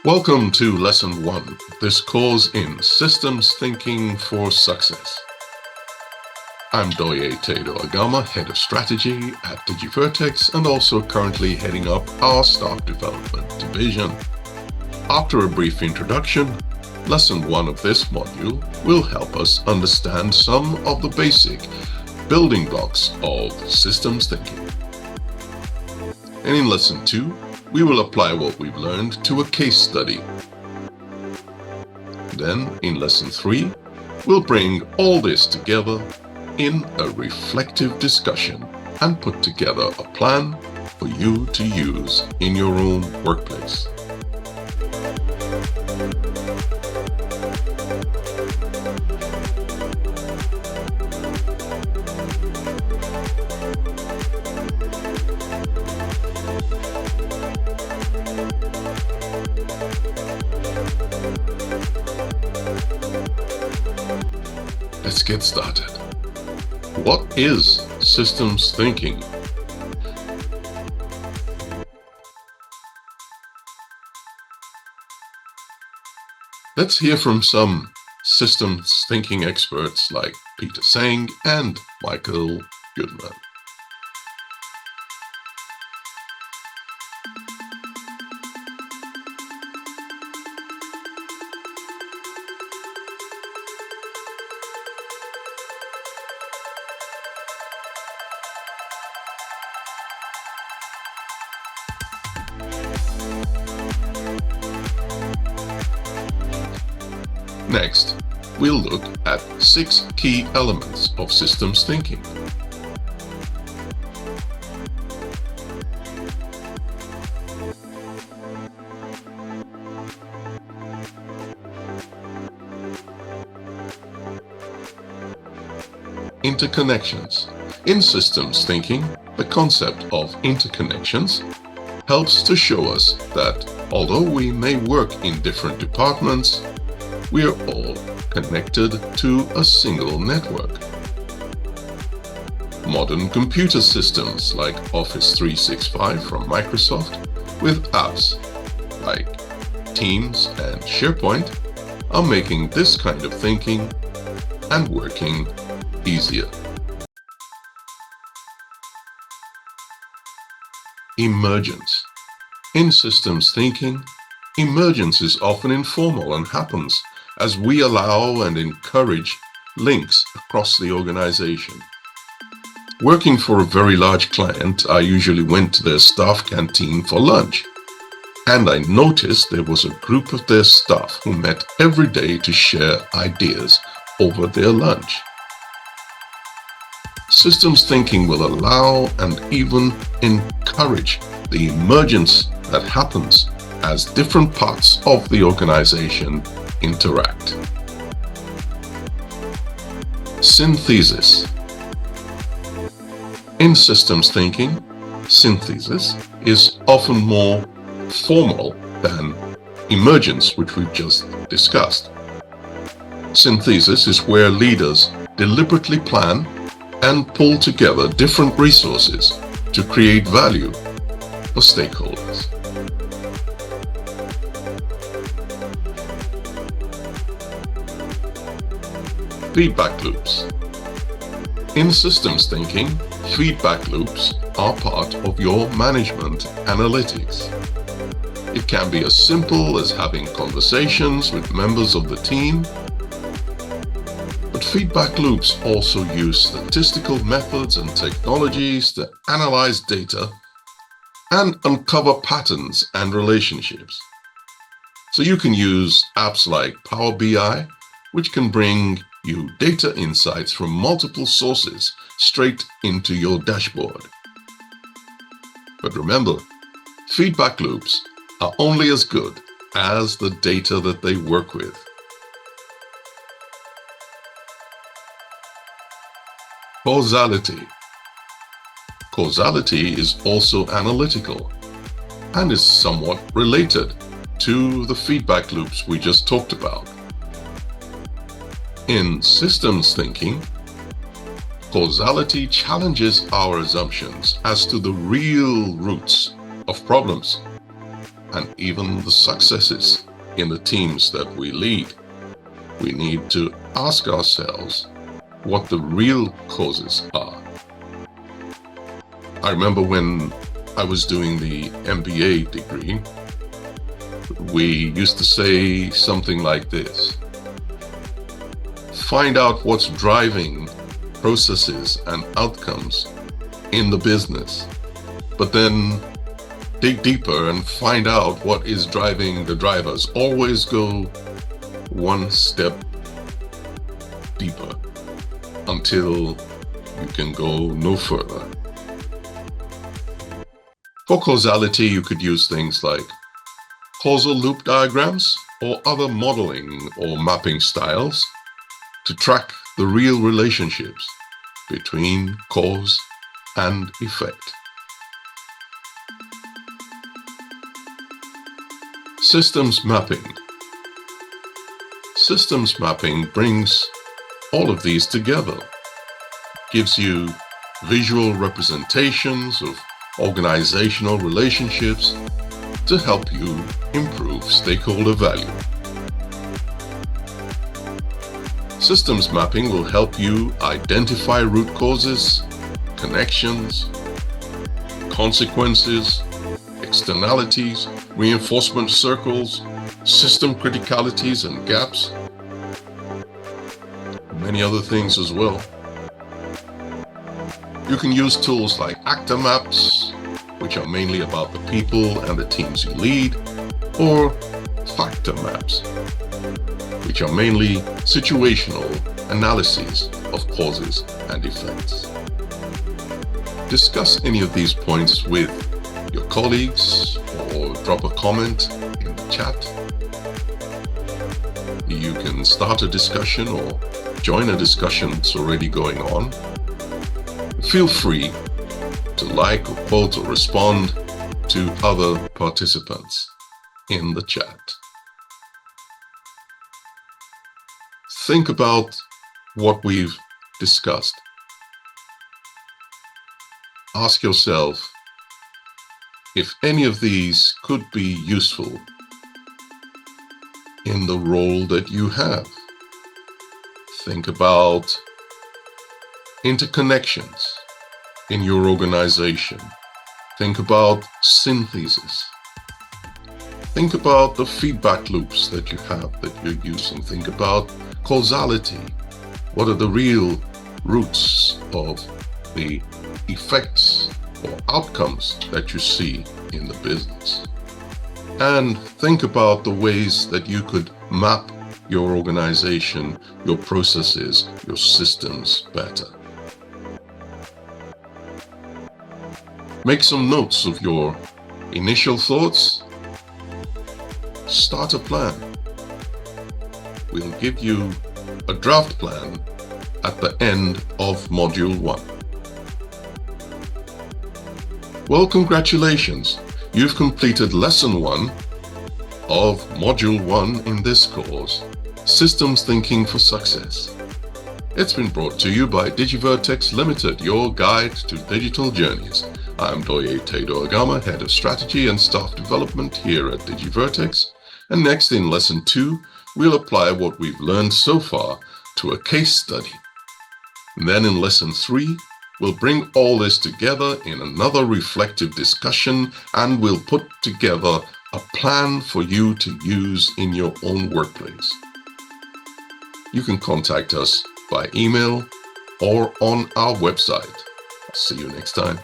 Welcome to Lesson 1, this course in Systems Thinking for Success. I'm Doye Teido Agama, Head of Strategy at digivertex and also currently heading up our Staff Development Division. After a brief introduction, Lesson 1 of this module will help us understand some of the basic building blocks of systems thinking. And in Lesson 2, we will apply what we've learned to a case study. Then, in Lesson 3, we'll bring all this together in a reflective discussion and put together a plan for you to use in your own workplace. Let's get started. What is systems thinking? Let's hear from some systems thinking experts like Peter Seng and Michael Goodman. Next, we'll look at 6 key elements of systems thinking. Interconnections. In systems thinking, the concept of interconnections helps to show us that although we may work in different departments, we are all connected to a single network. Modern computer systems like Office 365 from Microsoft with apps like Teams and SharePoint are making this kind of thinking and working easier. Emergence. In systems thinking, emergence is often informal and happens as we allow and encourage links across the organization. Working for a very large client, I usually went to their staff canteen for lunch, and I noticed there was a group of their staff who met every day to share ideas over their lunch. Systems thinking will allow and even encourage the emergence that happens as different parts of the organization interact. Synthesis. In systems thinking, synthesis is often more formal than emergence, which we've just discussed. Synthesis is where leaders deliberately plan and pull together different resources to create value for stakeholders. Feedback loops. In systems thinking, feedback loops are part of your management analytics. It can be as simple as having conversations with members of the team, but feedback loops also use statistical methods and technologies to analyze data and uncover patterns and relationships. So you can use apps like Power BI, which can bring you data insights from multiple sources straight into your dashboard. But remember, feedback loops are only as good as the data that they work with. Causality. Causality is also analytical and is somewhat related to the feedback loops we just talked about. In systems thinking, causality challenges our assumptions as to the real roots of problems and even the successes in the teams that we lead, we need to ask ourselves what the real causes are. I remember when I was doing the MBA degree, we used to say something like this: find out what's driving processes and outcomes in the business, but then dig deeper and find out what is driving the drivers. Always go one step deeper until you can go no further. For causality, you could use things like causal loop diagrams or other modeling or mapping styles to track the real relationships between cause and effect. Systems mapping. Systems mapping brings all of these together, gives you visual representations of organizational relationships to help you improve stakeholder value. Systems mapping will help you identify root causes, connections, consequences, externalities, reinforcement circles, system criticalities and gaps, many other things as well. You can use tools like actor maps, which are mainly about the people and the teams you lead, or factor maps, which are mainly situational analyses of causes and effects. Discuss any of these points with your colleagues or drop a comment in the chat. You can start a discussion or join a discussion that's already going on. Feel free to like or quote or respond to other participants in the chat. Think about what we've discussed. Ask yourself if any of these could be useful in the role that you have. Think about interconnections in your organization. Think about synthesis. Think about the feedback loops that you have that you're using. Think about causality. What are the real roots of the effects or outcomes that you see in the business? And think about the ways that you could map your organization, your processes, your systems better. Make some notes of your initial thoughts. Start a plan. We'll give you a draft plan at the end of Module 1. Well, congratulations. You've completed Lesson 1 of Module 1 in this course, Systems Thinking for Success. It's been brought to you by digivertex Limited, your guide to digital journeys. I'm Doye Teido Agama, Head of Strategy and Staff Development here at digivertex. And next in Lesson 2, we'll apply what we've learned so far to a case study. And then in Lesson 3, we'll bring all this together in another reflective discussion, and we'll put together a plan for you to use in your own workplace. You can contact us by email or on our website. See you next time.